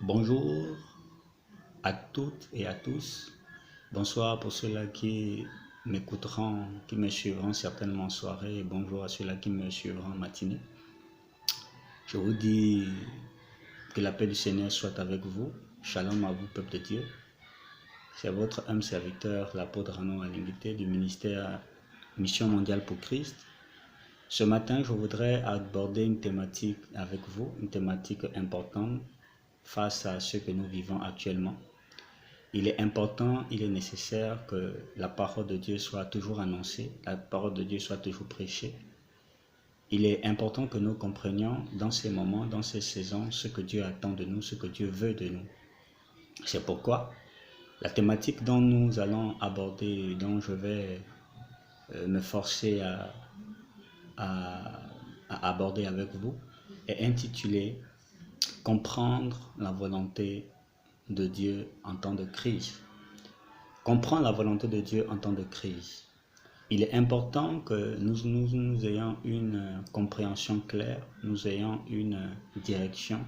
Bonjour à toutes et à tous. Bonsoir pour ceux-là qui m'écouteront, qui me suivront certainement en soirée. Et bonjour à ceux-là qui me suivront en matinée. Je vous dis que la paix du Seigneur soit avec vous. Shalom à vous, peuple de Dieu. C'est votre âme serviteur, l'apôtre Arnaud Alinguité du ministère Mission mondiale pour Christ. Ce matin, je voudrais aborder une thématique avec vous, une thématique importante face à ce que nous vivons actuellement. Il est important, il est nécessaire que la parole de Dieu soit toujours annoncée, la parole de Dieu soit toujours prêchée. Il est important que nous comprenions dans ces moments, dans ces saisons, ce que Dieu attend de nous, ce que Dieu veut de nous. C'est pourquoi la thématique dont nous allons aborder, dont je vais me forcer à aborder avec vous, est intitulée « Comprendre la volonté de Dieu en temps de crise ». Comprendre la volonté de Dieu en temps de crise. Il est important que nous ayons une compréhension claire, nous ayons une direction.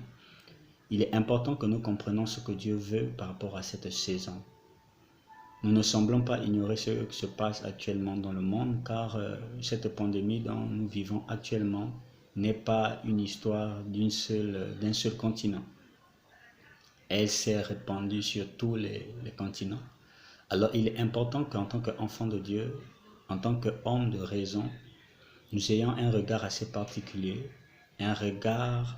Il est important que nous comprenions ce que Dieu veut par rapport à cette saison. Nous ne semblons pas ignorer ce qui se passe actuellement dans le monde, car cette pandémie dont nous vivons actuellement n'est pas une histoire d'un seul continent. Elle s'est répandue sur tous les continents. Alors il est important qu'en tant qu'enfant de Dieu, en tant qu'homme de raison, nous ayons un regard assez particulier, un regard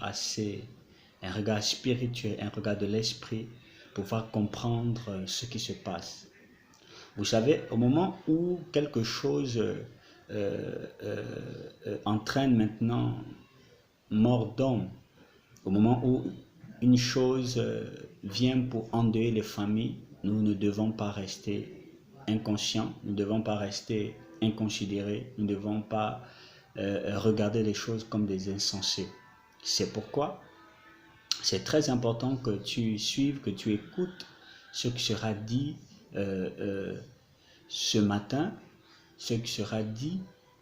spirituel, un regard de l'esprit pour pouvoir comprendre ce qui se passe. Vous savez, au moment où quelque chose entraîne maintenant mort d'homme, au moment où une chose vient pour endeuiller les familles, nous ne devons pas rester inconscients, nous ne devons pas rester inconsidérés, nous ne devons pas regarder les choses comme des insensés. C'est pourquoi c'est très important que tu suives, que tu écoutes ce qui sera dit ce matin, ce qui sera dit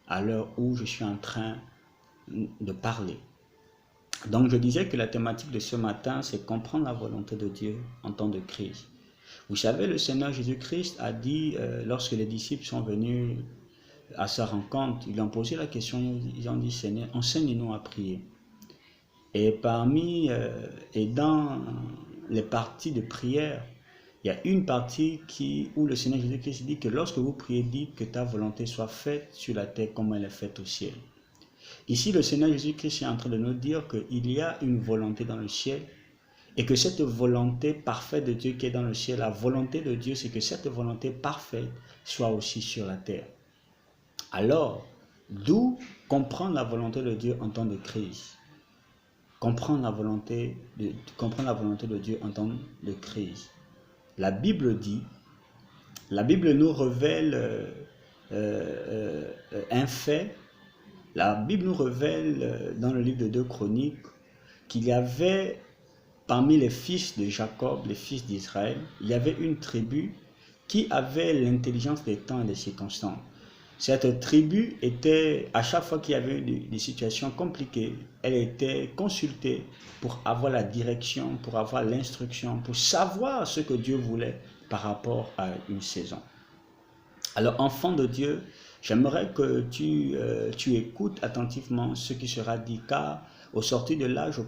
à l'heure où je suis en train de parler. Donc je disais que la thématique de ce matin, c'est comprendre la volonté de Dieu en temps de crise. Vous savez, le Seigneur Jésus-Christ a dit, lorsque les disciples sont venus à sa rencontre, ils lui ont posé la question, ils ont dit, Seigneur, enseigne-nous à prier. Et dans les parties de prière, il y a une partie où le Seigneur Jésus-Christ dit que lorsque vous priez, dites que ta volonté soit faite sur la terre comme elle est faite au ciel. Ici, le Seigneur Jésus-Christ est en train de nous dire qu'il y a une volonté dans le ciel et que cette volonté parfaite de Dieu qui est dans le ciel, la volonté de Dieu, c'est que cette volonté parfaite soit aussi sur la terre. Alors, d'où comprendre la volonté de Dieu en temps de crise. Comprendre la volonté de Dieu en temps de crise. La Bible nous révèle un fait. La Bible nous révèle dans le livre de 2 Chroniques qu'il y avait parmi les fils de Jacob, les fils d'Israël, il y avait une tribu qui avait l'intelligence des temps et des circonstances. Cette tribu était, à chaque fois qu'il y avait des situations compliquées, elle était consultée pour avoir la direction, pour avoir l'instruction, pour savoir ce que Dieu voulait par rapport à une saison. Alors, enfant de Dieu, j'aimerais que tu écoutes attentivement ce qui sera dit, car au sortir de là, je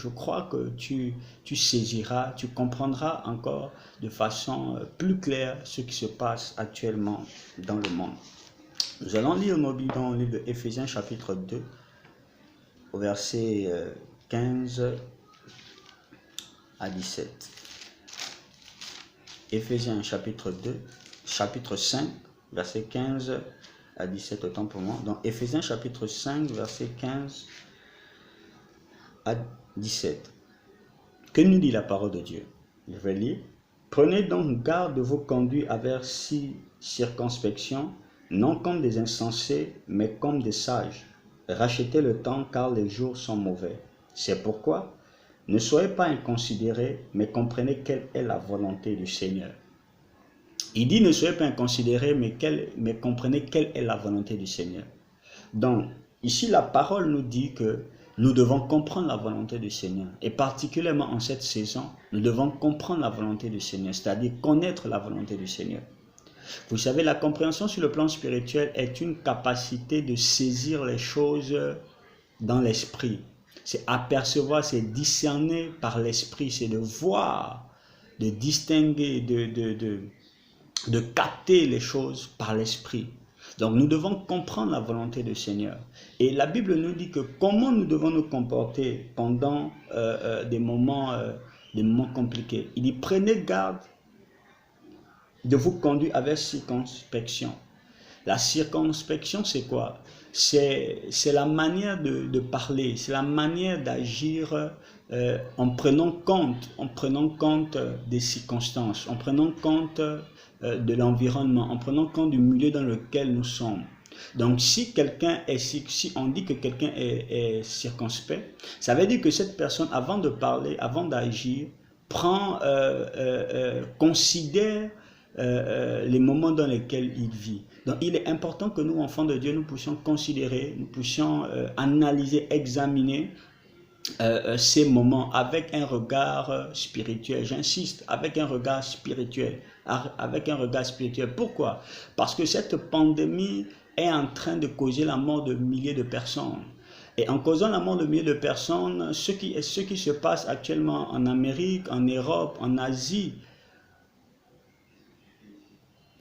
crois que tu saisiras, tu comprendras encore de façon plus claire ce qui se passe actuellement dans le monde. Nous allons lire dans le livre d'Éphésiens chapitre 2, au verset 15 à 17. Éphésiens chapitre 2, chapitre 5, verset 15 à 17, autant pour moi. Donc Éphésiens chapitre 5, verset 15 à 17. Que nous dit la parole de Dieu? Je vais lire. Prenez donc garde de vos conduits avec circonspection, non comme des insensés, mais comme des sages. Rachetez le temps, car les jours sont mauvais. C'est pourquoi, ne soyez pas inconsidérés, mais comprenez quelle est la volonté du Seigneur. Il dit ne soyez pas inconsidérés, mais comprenez quelle est la volonté du Seigneur. Donc, ici, la parole nous dit que nous devons comprendre la volonté du Seigneur. Et particulièrement en cette saison, nous devons comprendre la volonté du Seigneur, c'est-à-dire connaître la volonté du Seigneur. Vous savez, la compréhension sur le plan spirituel est une capacité de saisir les choses dans l'esprit. C'est apercevoir, c'est discerner par l'esprit, c'est de voir, de distinguer, de capter les choses par l'esprit. Donc nous devons comprendre la volonté du Seigneur. Et la Bible nous dit que comment nous devons nous comporter pendant des moments compliqués. Il dit, prenez garde de vous conduire avec circonspection. La circonspection, c'est quoi? C'est la manière de parler, c'est la manière d'agir en prenant compte des circonstances, en prenant compte de l'environnement, en prenant compte du milieu dans lequel nous sommes. Donc si on dit que quelqu'un est circonspect, ça veut dire que cette personne, avant de parler, avant d'agir, considère les moments dans lesquels il vit. Donc il est important que nous, enfants de Dieu, nous puissions considérer, nous puissions analyser, examiner ces moments avec un regard spirituel. J'insiste, avec un regard spirituel. Pourquoi? Parce que cette pandémie est en train de causer la mort de milliers de personnes. Et en causant la mort de milliers de personnes, ce qui se passe actuellement en Amérique, en Europe, en Asie,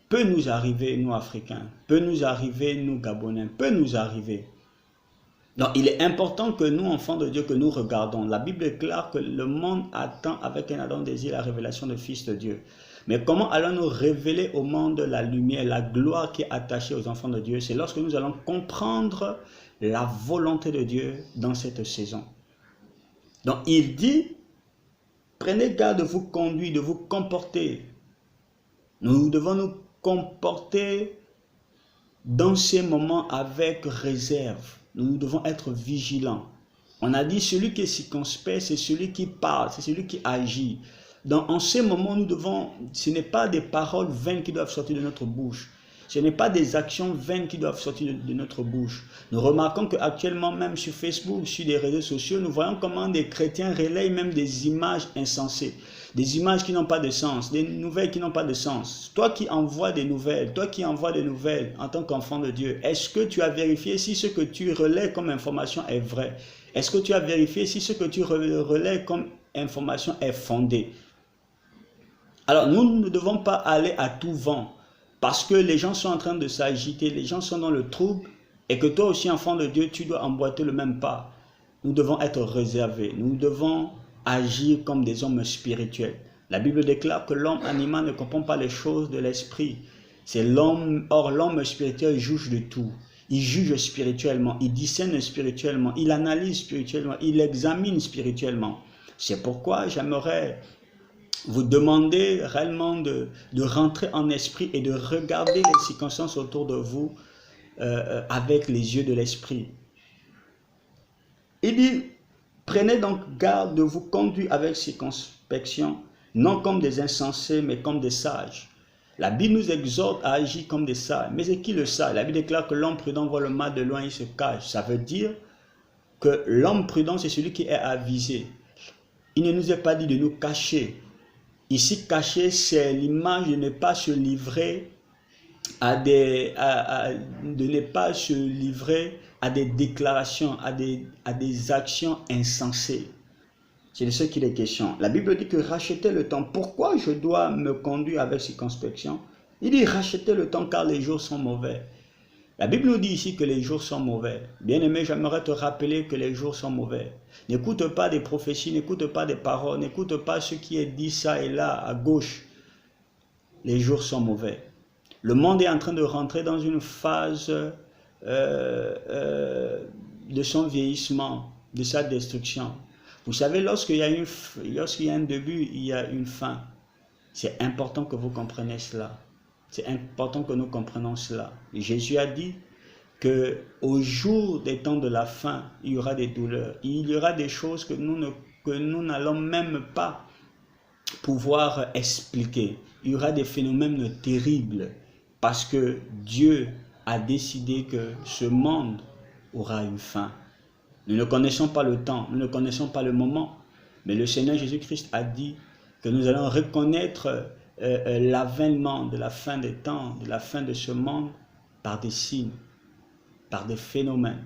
peut nous arriver, nous Africains, peut nous arriver, nous Gabonais, peut nous arriver. Donc il est important que nous, enfants de Dieu, que nous regardons. La Bible est claire que le monde attend avec un ardent désir la révélation du Fils de Dieu. Mais comment allons-nous révéler au monde la lumière, la gloire qui est attachée aux enfants de Dieu? C'est lorsque nous allons comprendre la volonté de Dieu dans cette saison. Donc il dit, prenez garde de vous conduire, de vous comporter. Nous devons nous comporter dans ces moments avec réserve. Nous devons être vigilants. On a dit celui qui est circonspect, c'est celui qui parle, c'est celui qui agit. Donc en ces moments, ce n'est pas des paroles vaines qui doivent sortir de notre bouche. Ce n'est pas des actions vaines qui doivent sortir de notre bouche. Nous remarquons qu'actuellement, même sur Facebook, sur les réseaux sociaux, nous voyons comment des chrétiens relayent même des images insensées. Des images qui n'ont pas de sens, des nouvelles qui n'ont pas de sens. Toi qui envoies des nouvelles en tant qu'enfant de Dieu, est-ce que tu as vérifié si ce que tu relais comme information est vrai? Est-ce que tu as vérifié si ce que tu relais comme information est fondé? Alors nous ne devons pas aller à tout vent parce que les gens sont en train de s'agiter, les gens sont dans le trouble et que toi aussi, enfant de Dieu, tu dois emboîter le même pas. Nous devons être réservés, nous devons agir comme des hommes spirituels. La Bible déclare que l'homme animal ne comprend pas les choses de l'esprit. Or l'homme spirituel juge de tout. Il juge spirituellement, il discerne spirituellement, il analyse spirituellement, il examine spirituellement. C'est pourquoi j'aimerais vous demander réellement de rentrer en esprit et de regarder les circonstances autour de vous avec les yeux de l'esprit. Il dit, prenez donc garde de vous conduire avec circonspection, non comme des insensés, mais comme des sages. La Bible nous exhorte à agir comme des sages. Mais c'est qui le sage? La Bible déclare que l'homme prudent voit le mal de loin, il se cache. Ça veut dire que l'homme prudent, c'est celui qui est avisé. Il ne nous est pas dit de nous cacher. Ici, cacher, c'est l'image de ne pas se livrer à des déclarations, à des actions insensées. C'est de ce qu'il est question. La Bible dit que rachetez le temps. Pourquoi je dois me conduire avec circonspection? Il dit rachetez le temps car les jours sont mauvais. La Bible nous dit ici que les jours sont mauvais. Bien-aimé, j'aimerais te rappeler que les jours sont mauvais. N'écoute pas des prophéties, n'écoute pas des paroles, n'écoute pas ce qui est dit ça et là à gauche. Les jours sont mauvais. Le monde est en train de rentrer dans une phase de son vieillissement, de sa destruction. Vous savez, lorsqu'il y a un début, il y a une fin. C'est important que vous compreniez cela. C'est important que nous comprenions cela. Jésus a dit qu'au jour des temps de la fin, il y aura des douleurs. Il y aura des choses que nous n'allons même pas pouvoir expliquer. Il y aura des phénomènes terribles parce que Dieu a décidé que ce monde aura une fin. Nous ne connaissons pas le temps, nous ne connaissons pas le moment. Mais le Seigneur Jésus-Christ a dit que nous allons reconnaître l'avènement de la fin des temps, de la fin de ce monde, par des signes, par des phénomènes.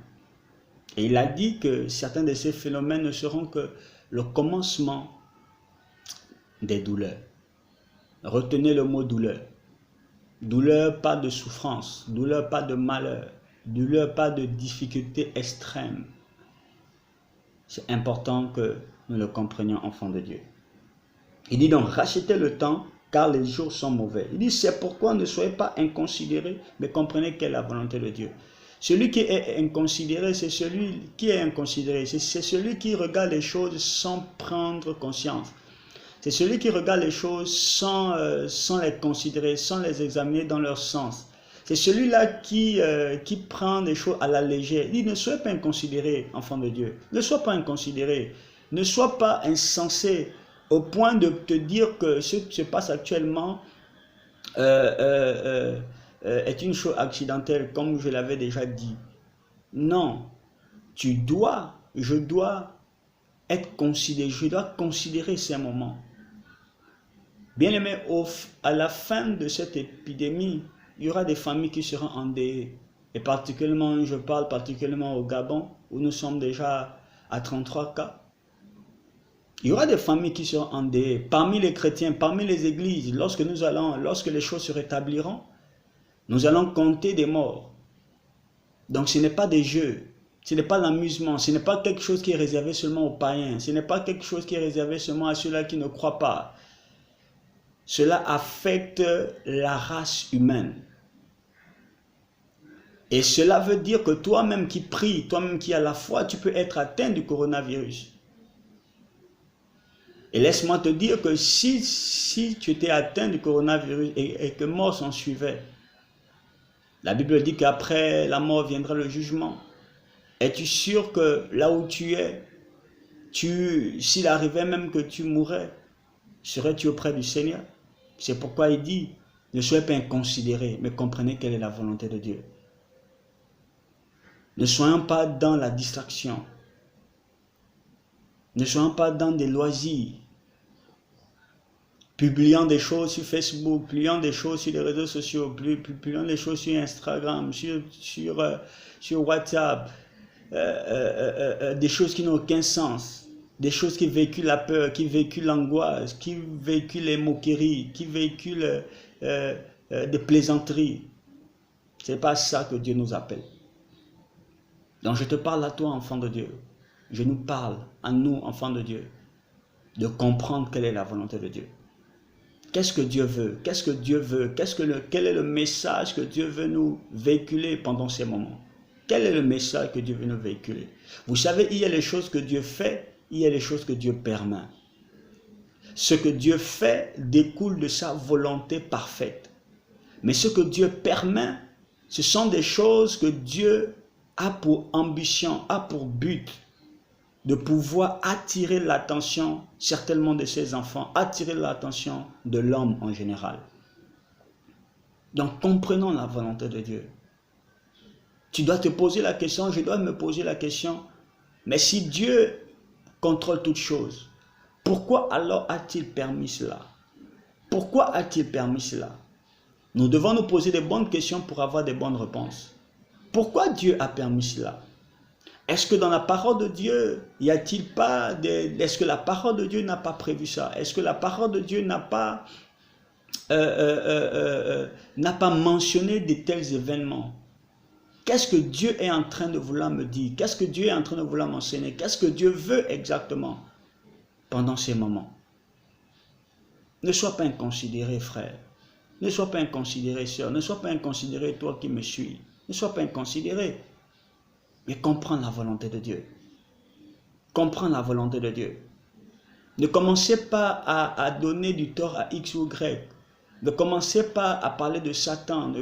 Et il a dit que certains de ces phénomènes ne seront que le commencement des douleurs. Retenez le mot douleur. Douleur, pas de souffrance. Douleur, pas de malheur. Douleur, pas de difficulté extrême. C'est important que nous le comprenions, enfants de Dieu. Il dit donc, rachetez le temps, car les jours sont mauvais. Il dit, c'est pourquoi ne soyez pas inconsidérés, mais comprenez quelle est la volonté de Dieu. Celui qui est inconsidéré, c'est celui qui est inconsidéré. C'est celui qui regarde les choses sans prendre conscience. C'est celui qui regarde les choses sans les considérer, sans les examiner dans leur sens. C'est celui-là qui prend les choses à la légère. Il dit, ne soyez pas inconsidéré, enfant de Dieu. Ne sois pas inconsidéré. Ne sois pas insensé au point de te dire que ce qui se passe actuellement est une chose accidentelle, comme je l'avais déjà dit. Non, je dois être considéré, je dois considérer ces moments. Bien aimé, à la fin de cette épidémie, il y aura des familles qui seront endeuillées. Et particulièrement, je parle particulièrement au Gabon, où nous sommes déjà à 33 cas. Il y aura des familles qui seront endeuillées. Parmi les chrétiens, parmi les églises, lorsque les choses se rétabliront, nous allons compter des morts. Donc ce n'est pas des jeux, ce n'est pas l'amusement, ce n'est pas quelque chose qui est réservé seulement aux païens, ce n'est pas quelque chose qui est réservé seulement à ceux-là qui ne croient pas. Cela affecte la race humaine. Et cela veut dire que toi-même qui pries, toi-même qui as la foi, tu peux être atteint du coronavirus. Et laisse-moi te dire que si tu étais atteint du coronavirus et que mort s'en suivait, la Bible dit qu'après la mort viendra le jugement. Es-tu sûr que là où tu es, s'il arrivait même que tu mourrais, serais-tu auprès du Seigneur? C'est pourquoi il dit, ne soyez pas inconsidérés, mais comprenez quelle est la volonté de Dieu. Ne soyons pas dans la distraction. Ne soyons pas dans des loisirs. Publiant des choses sur Facebook, publiant des choses sur les réseaux sociaux, publiant des choses sur Instagram, sur WhatsApp, des choses qui n'ont aucun sens, des choses qui véhiculent la peur, qui véhiculent l'angoisse, qui véhiculent les moqueries, qui véhiculent des plaisanteries. Ce n'est pas ça que Dieu nous appelle. Donc je te parle à toi, enfant de Dieu. Je nous parle à nous, enfants de Dieu, de comprendre quelle est la volonté de Dieu. Qu'est-ce que Dieu veut? Qu'est-ce que Dieu veut? Quel est le message que Dieu veut nous véhiculer pendant ces moments? Quel est le message que Dieu veut nous véhiculer? Vous savez, il y a les choses que Dieu fait, il y a les choses que Dieu permet. Ce que Dieu fait découle de sa volonté parfaite. Mais ce que Dieu permet, ce sont des choses que Dieu a pour ambition, a pour but de pouvoir attirer l'attention certainement de ses enfants, attirer l'attention de l'homme en général. Donc comprenons la volonté de Dieu. Tu dois te poser la question, je dois me poser la question, mais si Dieu contrôle toutes choses, pourquoi alors a-t-il permis cela? Pourquoi a-t-il permis cela? Nous devons nous poser des bonnes questions pour avoir des bonnes réponses. Pourquoi Dieu a permis cela? Est-ce que dans la parole de Dieu, est-ce que la parole de Dieu n'a pas prévu ça? Est-ce que la parole de Dieu n'a pas mentionné de tels événements? Qu'est-ce que Dieu est en train de vouloir me dire? Qu'est-ce que Dieu est en train de vouloir m'enseigner? Qu'est-ce que Dieu veut exactement pendant ces moments? Ne sois pas inconsidéré, frère. Ne sois pas inconsidéré, sœur. Ne sois pas inconsidéré, toi qui me suis. Ne sois pas inconsidéré. Mais comprends la volonté de Dieu. Comprends la volonté de Dieu. Ne commencez pas à donner du tort à X ou Y. Ne commencez pas à parler de Satan.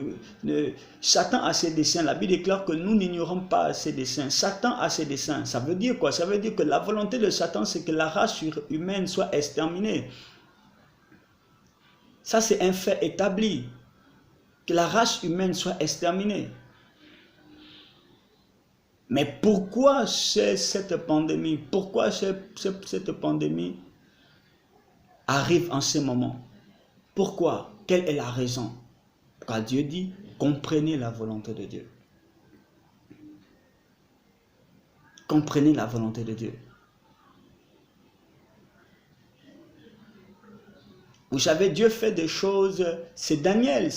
Satan a ses desseins. La Bible déclare que nous n'ignorons pas ses desseins. Satan a ses desseins. Ça veut dire quoi? Ça veut dire que la volonté de Satan, c'est que la race humaine soit exterminée. Ça, c'est un fait établi. Que la race humaine soit exterminée. Mais pourquoi cette pandémie? Pourquoi cette pandémie arrive en ce moment? Pourquoi? Quelle est la raison? Car Dieu dit, comprenez la volonté de Dieu. Comprenez la volonté de Dieu. Vous savez, Dieu fait des choses, c'est Daniel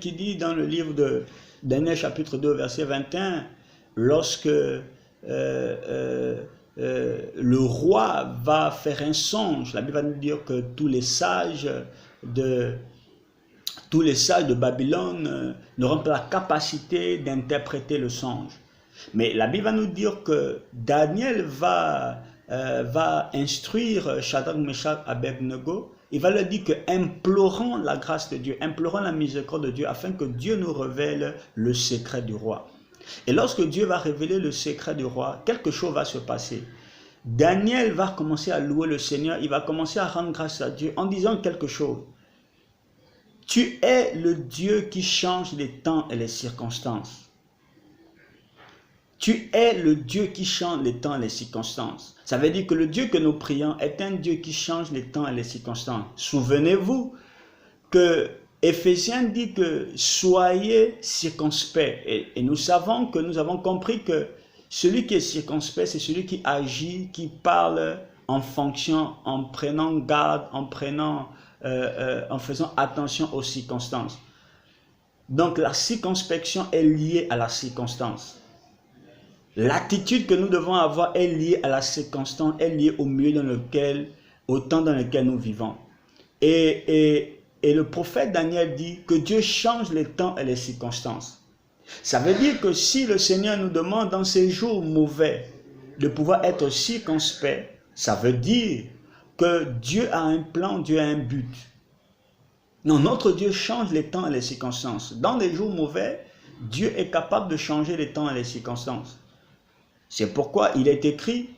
qui dit dans le livre de Daniel chapitre 2 verset 21, lorsque le roi va faire un songe, la Bible va nous dire que tous les sages de Babylone n'auront pas la capacité d'interpréter le songe. Mais la Bible va nous dire que Daniel va instruire Shadrach, Meshach, Abednego. Il va leur dire que implorons la grâce de Dieu, implorons la miséricorde de Dieu afin que Dieu nous révèle le secret du roi. Et lorsque Dieu va révéler le secret du roi, quelque chose va se passer. Daniel va commencer à louer le Seigneur, il va commencer à rendre grâce à Dieu en disant quelque chose. Tu es le Dieu qui change les temps et les circonstances. Tu es le Dieu qui change les temps et les circonstances. Ça veut dire que le Dieu que nous prions est un Dieu qui change les temps et les circonstances. Souvenez-vous que Éphésiens dit que soyez circonspects. Et nous savons que nous avons compris que celui qui est circonspect, c'est celui qui agit, qui parle en fonction, en prenant garde, en faisant attention aux circonstances. Donc la circonspection est liée à la circonstance. L'attitude que nous devons avoir est liée à la circonstance, est liée au milieu au temps dans lequel nous vivons. Et le prophète Daniel dit que Dieu change les temps et les circonstances. Ça veut dire que si le Seigneur nous demande dans ces jours mauvais de pouvoir être circonspect, ça veut dire que Dieu a un plan, Dieu a un but. Non, notre Dieu change les temps et les circonstances. Dans les jours mauvais, Dieu est capable de changer les temps et les circonstances. C'est pourquoi il est écrit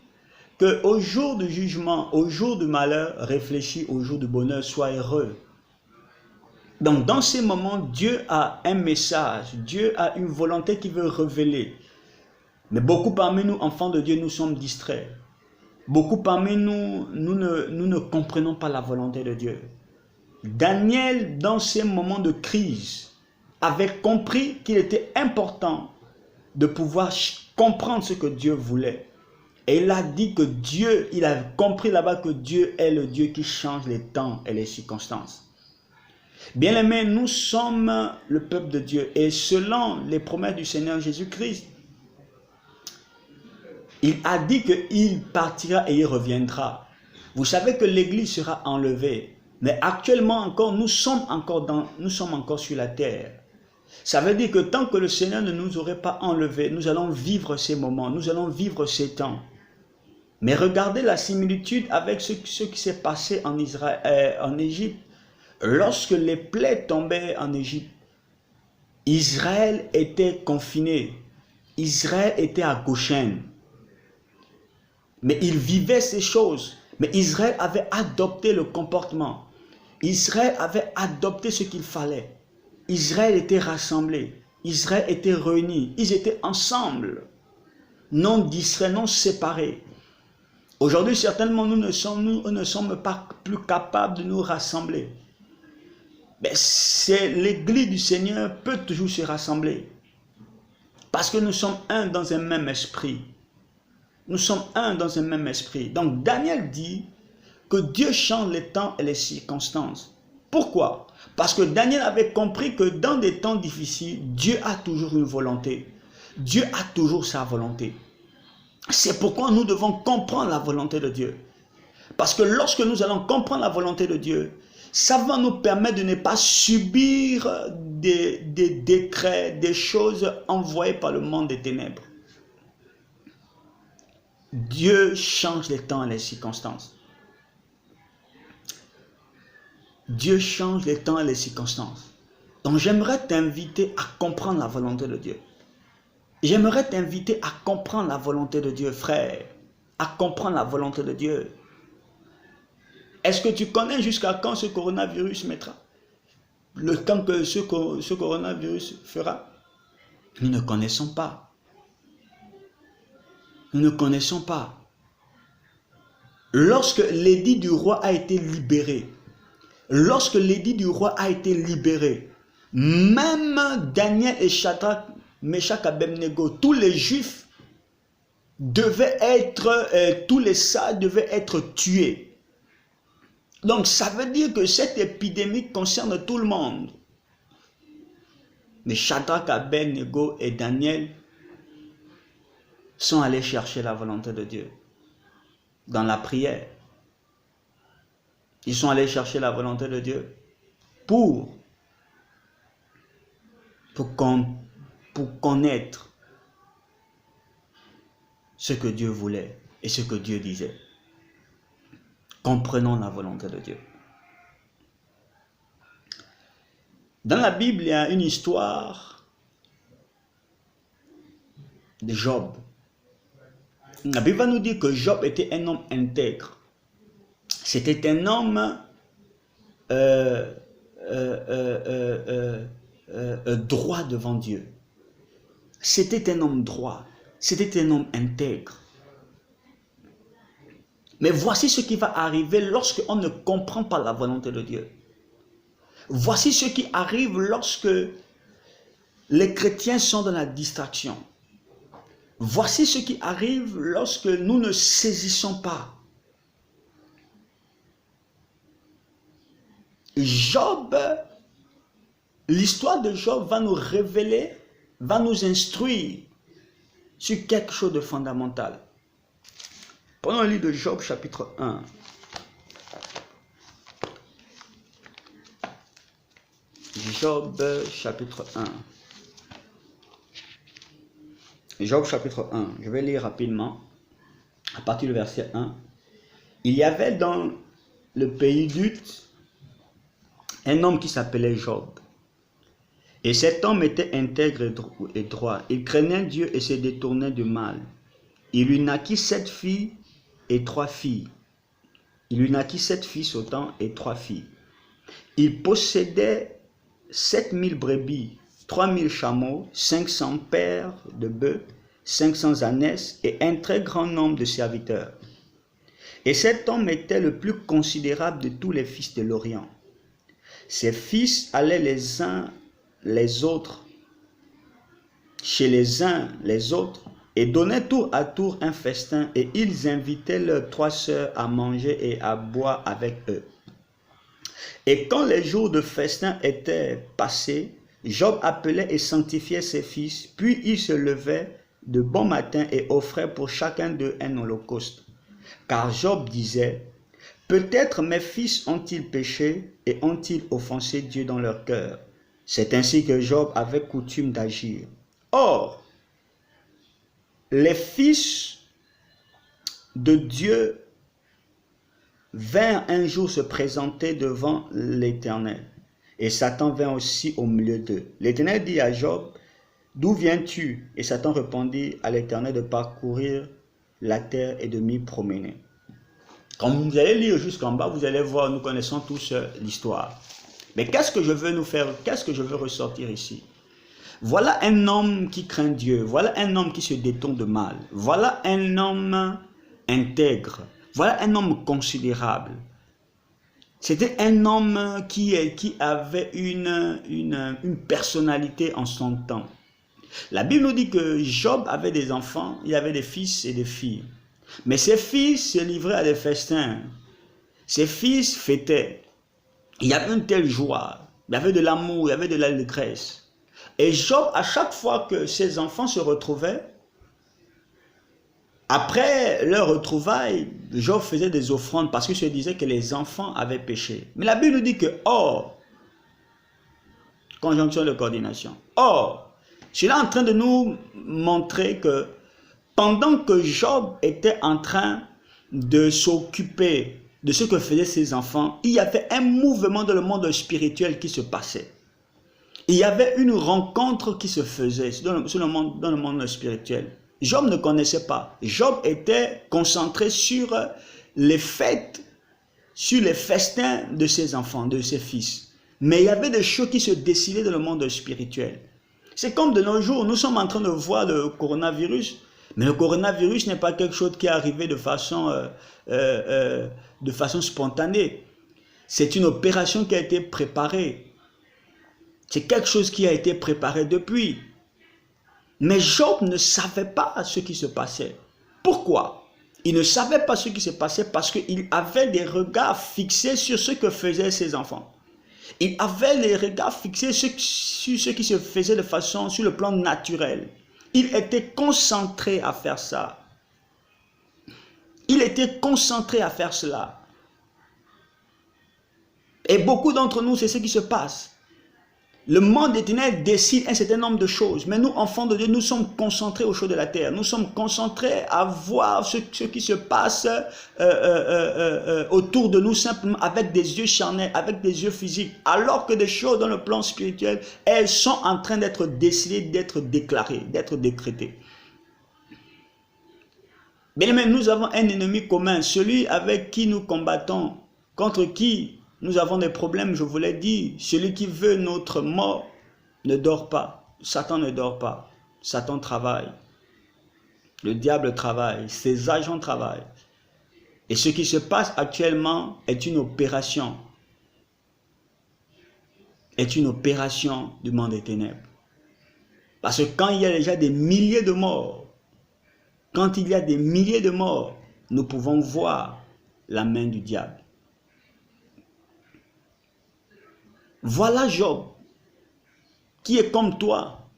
qu'au jour du jugement, au jour du malheur, réfléchis au jour du bonheur, sois heureux. Donc dans ces moments, Dieu a un message, Dieu a une volonté qu'il veut révéler. Mais beaucoup parmi nous, enfants de Dieu, nous sommes distraits. Beaucoup parmi nous, nous ne comprenons pas la volonté de Dieu. Daniel, dans ces moments de crise, avait compris qu'il était important de pouvoir comprendre ce que Dieu voulait. Et il a dit que Dieu, il a compris là-bas que Dieu est le Dieu qui change les temps et les circonstances. Bien-aimés, nous sommes le peuple de Dieu et selon les promesses du Seigneur Jésus-Christ, il a dit qu'il partira et il reviendra. Vous savez que l'église sera enlevée, mais actuellement encore, nous sommes encore sur la terre. Ça veut dire que tant que le Seigneur ne nous aurait pas enlevés, nous allons vivre ces moments, nous allons vivre ces temps. Mais regardez la similitude avec ce qui s'est passé en Égypte. Lorsque les plaies tombaient en Égypte, Israël était confiné. Israël était à Goshen. Mais il vivait ces choses. Mais Israël avait adopté le comportement. Israël avait adopté ce qu'il fallait. Israël était rassemblé. Israël était réuni. Ils étaient ensemble. Non distraits, non séparés. Aujourd'hui, certainement, nous ne sommes pas plus capables de nous rassembler. Mais l'église du Seigneur peut toujours se rassembler. Parce que nous sommes un dans un même esprit. Nous sommes un dans un même esprit. Donc Daniel dit que Dieu change les temps et les circonstances. Pourquoi? Parce que Daniel avait compris que dans des temps difficiles, Dieu a toujours une volonté. Dieu a toujours sa volonté. C'est pourquoi nous devons comprendre la volonté de Dieu. Parce que lorsque nous allons comprendre la volonté de Dieu, ça va nous permettre de ne pas subir des décrets, des choses envoyées par le monde des ténèbres. Dieu change les temps et les circonstances. Dieu change les temps et les circonstances. Donc j'aimerais t'inviter à comprendre la volonté de Dieu. J'aimerais t'inviter à comprendre la volonté de Dieu, frère. À comprendre la volonté de Dieu. Est-ce que tu connais jusqu'à quand ce coronavirus mettra? Le temps que ce coronavirus fera? Nous ne connaissons pas. Nous ne connaissons pas. Lorsque l'édit du roi a été libéré, même Daniel et Shadrach, Meshach, Abednego, tous les Juifs devaient être, tous les sages devaient être tués. Donc ça veut dire que cette épidémie concerne tout le monde. Mais Shadrach, Abednego et Daniel sont allés chercher la volonté de Dieu dans la prière. Ils sont allés chercher la volonté de Dieu pour connaître ce que Dieu voulait et ce que Dieu disait. Comprenons la volonté de Dieu. Dans la Bible, il y a une histoire de Job. La Bible va nous dire que Job était un homme intègre. C'était un homme droit devant Dieu. C'était un homme droit. C'était un homme intègre. Mais voici ce qui va arriver lorsque on ne comprend pas la volonté de Dieu. Voici ce qui arrive lorsque les chrétiens sont dans la distraction. Voici ce qui arrive lorsque nous ne saisissons pas. Job, l'histoire de Job va nous révéler, va nous instruire sur quelque chose de fondamental. Prenons le livre de Job chapitre 1. Job chapitre 1. Job chapitre 1. Je vais lire rapidement à partir du verset 1. Il y avait dans le pays d'Ut un homme qui s'appelait Job. Et cet homme était intègre et droit. Il craignait Dieu et se détournait du mal. Il lui naquit 7 filles et 3 filles. Il lui naquit 7 fils autant et 3 filles. Il possédait 7000 brebis, 3000 chameaux, 500 paires de bœufs, 500 ânesses et un très grand nombre de serviteurs. Et cet homme était le plus considérable de tous les fils de l'Orient. Ses fils allaient les uns les autres, chez les uns les autres, et donnaient tour à tour un festin, et ils invitaient leurs 3 sœurs à manger et à boire avec eux. Et quand les jours de festin étaient passés, Job appelait et sanctifiait ses fils, puis il se levait de bon matin et offrait pour chacun d'eux un holocauste. Car Job disait, « Peut-être mes fils ont-ils péché et ont-ils offensé Dieu dans leur cœur. » C'est ainsi que Job avait coutume d'agir. Or, les fils de Dieu vinrent un jour se présenter devant l'Éternel. Et Satan vint aussi au milieu d'eux. L'Éternel dit à Job, « D'où viens-tu » Et Satan répondit à l'Éternel de parcourir la terre et de m'y promener. Quand vous allez lire jusqu'en bas, vous allez voir, nous connaissons tous l'histoire. Mais qu'est-ce que je veux nous faire, qu'est-ce que je veux ressortir ici? Voilà un homme qui craint Dieu, voilà un homme qui se détourne de mal, voilà un homme intègre, voilà un homme considérable. C'était un homme qui avait une personnalité en son temps. La Bible nous dit que Job avait des enfants, il avait des fils et des filles. Mais ses fils se livraient à des festins. Ses fils fêtaient. Il y avait une telle joie, il y avait de l'amour, il y avait de l'allégresse. Et Job, à chaque fois que ses enfants se retrouvaient, après leur retrouvaille, Job faisait des offrandes parce qu'il se disait que les enfants avaient péché. Mais la Bible nous dit que, or, conjonction de coordination, or, cela est en train de nous montrer que pendant que Job était en train de s'occuper de ce que faisaient ses enfants, il y avait un mouvement dans le monde spirituel qui se passait. Il y avait une rencontre qui se faisait dans le monde spirituel. Job ne connaissait pas. Job était concentré sur les fêtes, sur les festins de ses enfants, de ses fils. Mais il y avait des choses qui se décidaient dans le monde spirituel. C'est comme de nos jours, nous sommes en train de voir le coronavirus, Mais le coronavirus n'est pas quelque chose qui est arrivé de façon spontanée. C'est une opération qui a été préparée. C'est quelque chose qui a été préparé depuis. Mais Job ne savait pas ce qui se passait. Pourquoi? Il ne savait pas ce qui se passait parce qu'il avait des regards fixés sur ce que faisaient ses enfants. Il avait les regards fixés sur ce qui se faisait de façon, sur le plan naturel. Il était concentré à faire ça. Il était concentré à faire cela. Et beaucoup d'entre nous, c'est ce qui se passe. Le monde des ténèbres décide un certain nombre de choses. Mais nous, enfants de Dieu, nous sommes concentrés aux choses de la terre. Nous sommes concentrés à voir ce qui se passe autour de nous simplement avec des yeux charnels, avec des yeux physiques. Alors que des choses dans le plan spirituel, elles sont en train d'être décidées, d'être déclarées, d'être décrétées. Bien aimé, nous avons un ennemi commun, celui avec qui nous combattons, contre qui nous avons des problèmes, je vous l'ai dit. Celui qui veut notre mort ne dort pas. Satan ne dort pas. Satan travaille. Le diable travaille. Ses agents travaillent. Et ce qui se passe actuellement est une opération. Est une opération du monde des ténèbres. Parce que quand il y a déjà des milliers de morts, quand il y a des milliers de morts, nous pouvons voir la main du diable. Voilà Job, qui est comme toi,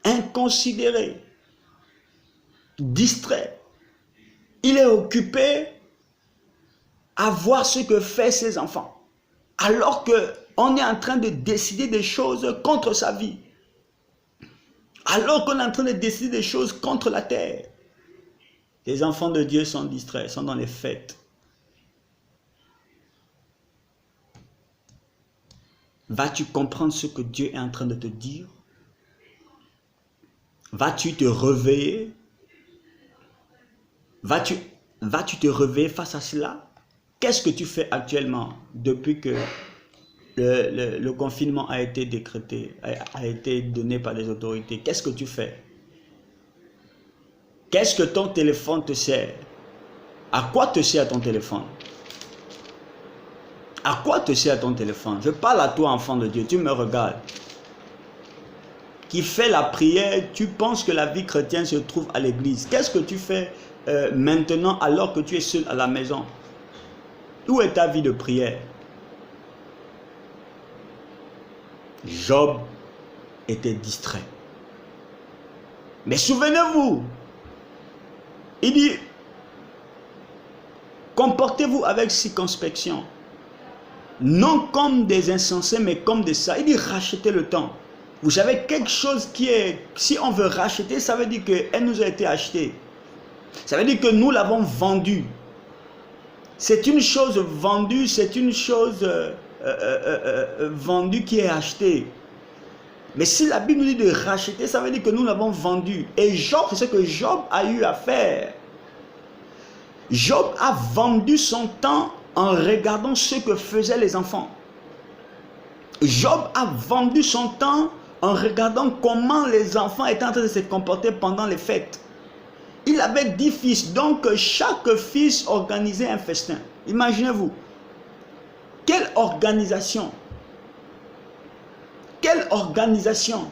inconsidéré, distrait. Il est occupé à voir ce que font ses enfants, alors qu'on est en train de décider des choses contre sa vie, alors qu'on est en train de décider des choses contre la terre. Les enfants de Dieu sont distraits, sont dans les fêtes. Vas-tu comprendre ce que Dieu est en train de te dire? Vas-tu te réveiller? Vas-tu te réveiller face à cela? Qu'est-ce que tu fais actuellement depuis que le confinement a été décrété, a été donné par les autorités? Qu'est-ce que tu fais? Qu'est-ce que ton téléphone te sert? À quoi te sert ton téléphone? À quoi te sert ton téléphone? Je parle à toi, enfant de Dieu, tu me regardes. Qui fait la prière, tu penses que la vie chrétienne se trouve à l'église. Qu'est-ce que tu fais maintenant alors que tu es seul à la maison? Où est ta vie de prière? Job était distrait. Mais souvenez-vous, il dit, comportez-vous avec circonspection. Non comme des insensés, mais comme des sages. Il dit racheter le temps. Vous savez, quelque chose qui est... Si on veut racheter, ça veut dire qu'elle nous a été achetée. Ça veut dire que nous l'avons vendue. C'est une chose vendue, c'est une chose vendue qui est achetée. Mais si la Bible nous dit de racheter, ça veut dire que nous l'avons vendue. Et Job, c'est ce que Job a eu à faire. Job a vendu son temps en regardant ce que faisaient les enfants. Job a vendu son temps en regardant comment les enfants étaient en train de se comporter pendant les fêtes. Il avait 10 fils, donc chaque fils organisait un festin. Imaginez-vous. Quelle organisation! Quelle organisation!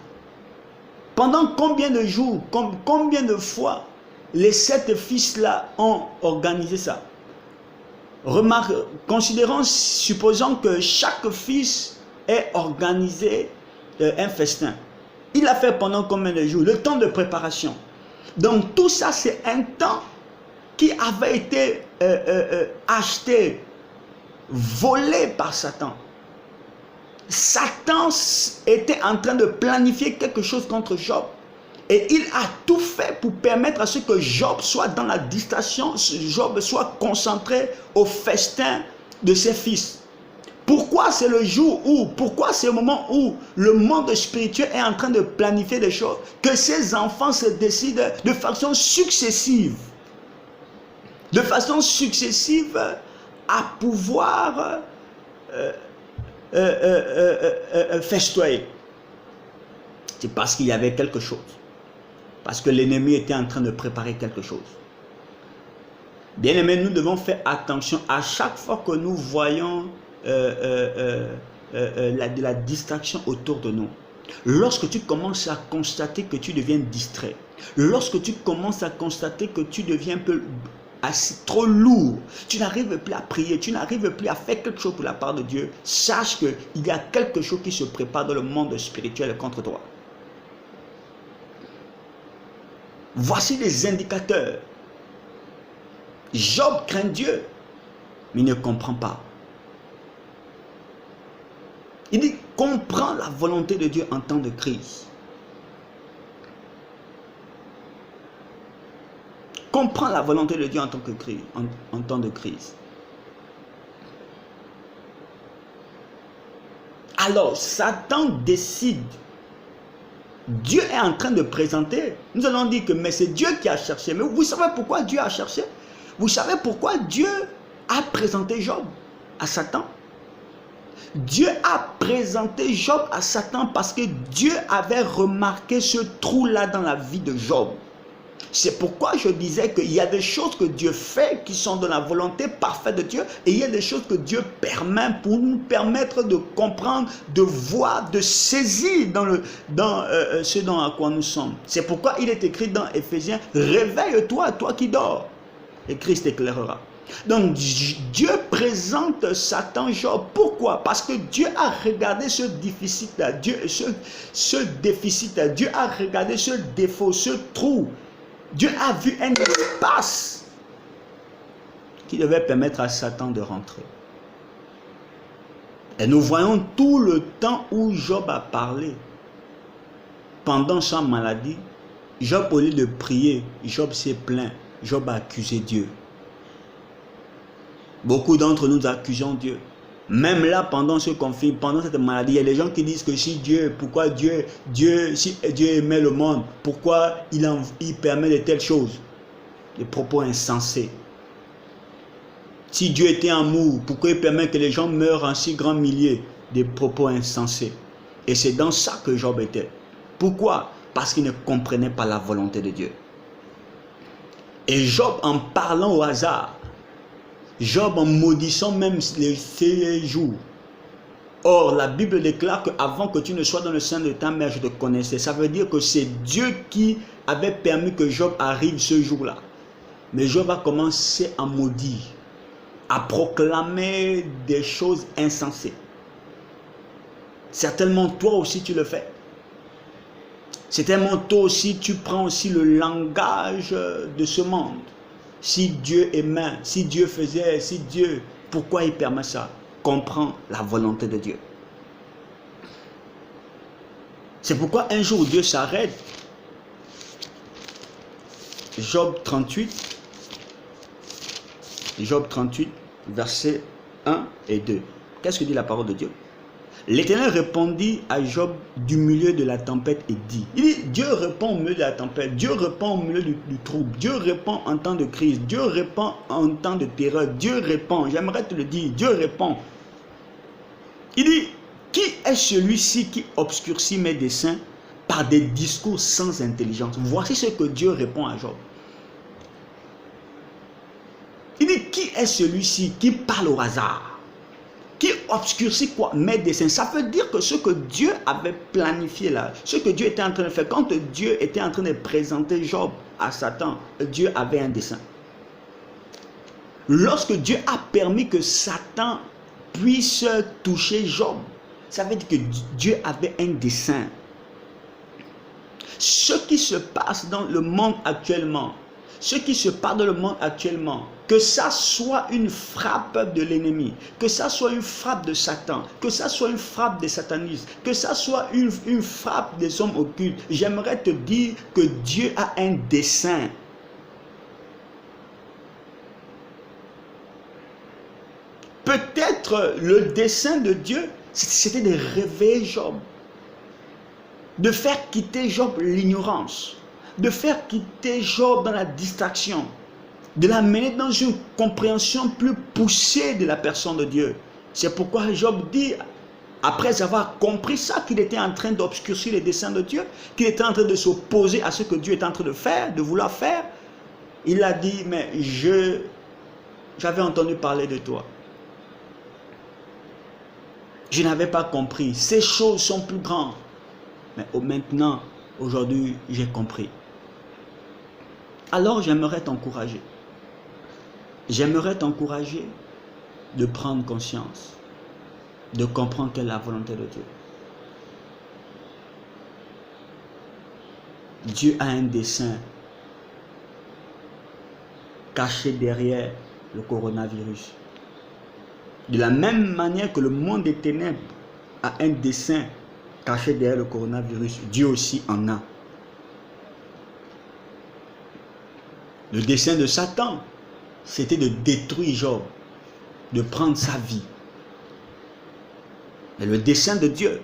Pendant combien de jours, combien de fois les 7 fils-là ont organisé ça? Remarque, supposons que chaque fils ait organisé un festin. Il a fait pendant combien de jours? Le temps de préparation. Donc tout ça, c'est un temps qui avait été acheté, volé par Satan. Satan était en train de planifier quelque chose contre Job. Et il a tout fait pour permettre à ce que Job soit dans la distraction, Job soit concentré au festin de ses fils. Pourquoi c'est le jour où, pourquoi c'est le moment où le monde spirituel est en train de planifier des choses, que ses enfants se décident de façon successive. De façon successive à pouvoir festoyer. C'est parce qu'il y avait quelque chose. Parce que l'ennemi était en train de préparer quelque chose. Bien aimé, nous devons faire attention à chaque fois que nous voyons la distraction autour de nous. Lorsque tu commences à constater que tu deviens distrait, lorsque tu commences à constater que tu deviens un peu trop lourd, tu n'arrives plus à prier, tu n'arrives plus à faire quelque chose pour la part de Dieu, sache qu'il y a quelque chose qui se prépare dans le monde spirituel contre toi. Voici les indicateurs. Job craint Dieu, mais il ne comprend pas. Il dit, comprends la volonté de Dieu en temps de crise. Comprends la volonté de Dieu en temps de crise. Alors, Satan décide. Dieu est en train de présenter. Nous allons dire que mais c'est Dieu qui a cherché. Mais vous savez pourquoi Dieu a cherché? Vous savez pourquoi Dieu a présenté Job à Satan? Dieu a présenté Job à Satan parce que Dieu avait remarqué ce trou-là dans la vie de Job. C'est pourquoi je disais qu'il y a des choses que Dieu fait qui sont dans la volonté parfaite de Dieu et il y a des choses que Dieu permet pour nous permettre de comprendre, de voir, de saisir ce à quoi nous sommes. C'est pourquoi il est écrit dans Éphésiens, réveille-toi, toi qui dors, et Christ éclairera. Donc Dieu présente Satan Job. Pourquoi? Parce que Dieu a regardé ce déficit-là, ce déficit-là, Dieu a regardé ce défaut, ce trou. Dieu a vu un espace qui devait permettre à Satan de rentrer. Et nous voyons tout le temps où Job a parlé. Pendant sa maladie, Job, au lieu de prier, Job s'est plaint. Job a accusé Dieu. Beaucoup d'entre nous accusons Dieu. Même là, pendant ce conflit, pendant cette maladie, il y a des gens qui disent que si Dieu, si Dieu aimait le monde, pourquoi il permet de telles choses? Des propos insensés. Si Dieu était amour, pourquoi il permet que les gens meurent en si grands milliers? Des propos insensés. Et c'est dans ça que Job était. Pourquoi? Parce qu'il ne comprenait pas la volonté de Dieu. Et Job, en parlant au hasard, Job en maudissant même ses jours. Or, la Bible déclare qu'avant que tu ne sois dans le sein de ta mère, je te connaissais. Ça veut dire que c'est Dieu qui avait permis que Job arrive ce jour-là. Mais Job a commencé à maudire, à proclamer des choses insensées. Certainement, toi aussi, tu le fais. Certainement, toi aussi, tu prends aussi le langage de ce monde. Si Dieu aimait, si Dieu faisait, si Dieu, pourquoi il permet ça? Comprends la volonté de Dieu. C'est pourquoi un jour Dieu s'arrête. Job 38, versets 1 et 2. Qu'est-ce que dit la parole de Dieu? L'Éternel répondit à Job du milieu de la tempête et dit, Dieu répond au milieu de la tempête, Dieu répond au milieu du trouble, Dieu répond en temps de crise, Dieu répond en temps de terreur, Dieu répond, j'aimerais te le dire, Dieu répond. Il dit, qui est celui-ci qui obscurcit mes desseins par des discours sans intelligence? Voici ce que Dieu répond à Job. Il dit, qui est celui-ci qui parle au hasard? Qui obscurcit quoi? Mes desseins. Ça veut dire que ce que Dieu avait planifié là, ce que Dieu était en train de faire, quand Dieu était en train de présenter Job à Satan, Dieu avait un dessein. Lorsque Dieu a permis que Satan puisse toucher Job, ça veut dire que Dieu avait un dessein. Ce qui se passe dans le monde actuellement, que ça soit une frappe de l'ennemi, que ça soit une frappe de Satan, que ça soit une frappe des satanistes, que ça soit une frappe des hommes occultes, j'aimerais te dire que Dieu a un dessein. Peut-être le dessein de Dieu, c'était de réveiller Job, de faire quitter Job l'ignorance, de faire quitter Job dans la distraction, de l'amener dans une compréhension plus poussée de la personne de Dieu. C'est pourquoi Job dit Après avoir compris ça, qu'il était en train d'obscurcir les desseins de Dieu, qu'il était en train de s'opposer à ce que Dieu est en train de faire, de vouloir faire, il a dit, mais j'avais entendu parler de toi. Je n'avais pas compris. Ces choses sont plus grandes. Mais maintenant, aujourd'hui, j'ai compris. Alors, j'aimerais t'encourager. J'aimerais t'encourager de prendre conscience, de comprendre quelle est la volonté de Dieu. Dieu a un dessein caché derrière le coronavirus. De la même manière que le monde des ténèbres a un dessein caché derrière le coronavirus, Dieu aussi en a. Le dessein de Satan, c'était de détruire Job, de prendre sa vie. Mais le dessein de Dieu,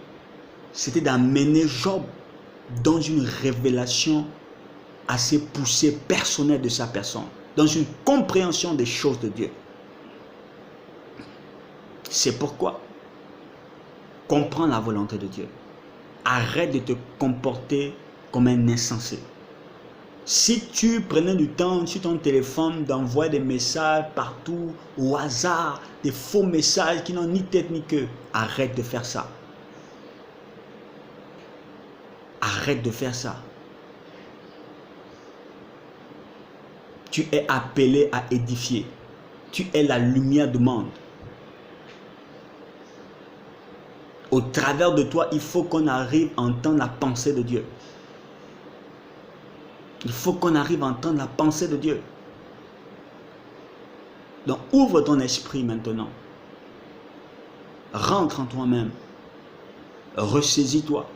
c'était d'amener Job dans une révélation assez poussée, personnelle de sa personne, dans une compréhension des choses de Dieu. C'est pourquoi, comprends la volonté de Dieu. Arrête de te comporter comme un insensé. Si tu prenais du temps sur ton téléphone d'envoyer des messages partout, au hasard, des faux messages qui n'ont ni tête ni queue, arrête de faire ça. Arrête de faire ça. Tu es appelé à édifier. Tu es la lumière du monde. Au travers de toi, il faut qu'on arrive à entendre la pensée de Dieu. Il faut qu'on arrive à entendre la pensée de Dieu. Donc, ouvre ton esprit maintenant. Rentre en toi-même. Ressaisis-toi.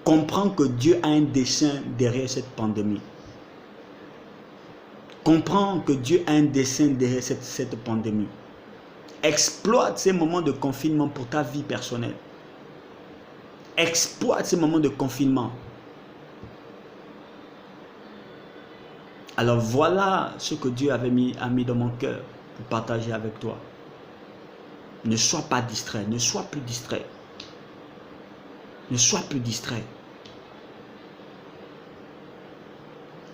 Comprends que Dieu a un dessein derrière cette pandémie. Comprends que Dieu a un dessein derrière cette pandémie. Exploite ces moments de confinement pour ta vie personnelle. Exploite ces moments de confinement. Alors voilà ce que Dieu a mis dans mon cœur pour partager avec toi. Ne sois pas distrait, ne sois plus distrait. Ne sois plus distrait.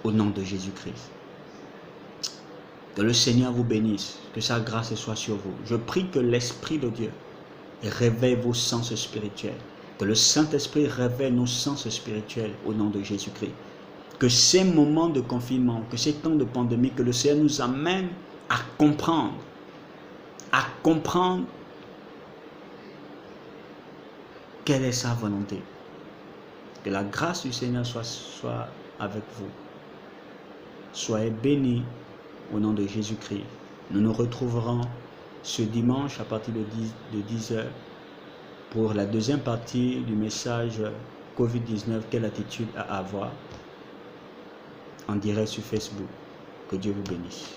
Au nom de Jésus-Christ. Que le Seigneur vous bénisse, que sa grâce soit sur vous. Je prie que l'Esprit de Dieu réveille vos sens spirituels. Que le Saint-Esprit réveille nos sens spirituels au nom de Jésus-Christ. Que ces moments de confinement, que ces temps de pandémie, que le Seigneur nous amène à comprendre quelle est sa volonté. Que la grâce du Seigneur soit avec vous. Soyez bénis au nom de Jésus-Christ. Nous nous retrouverons ce dimanche à partir de 10h pour la deuxième partie du message Covid-19, quelle attitude à avoir, en direct sur Facebook. Que Dieu vous bénisse.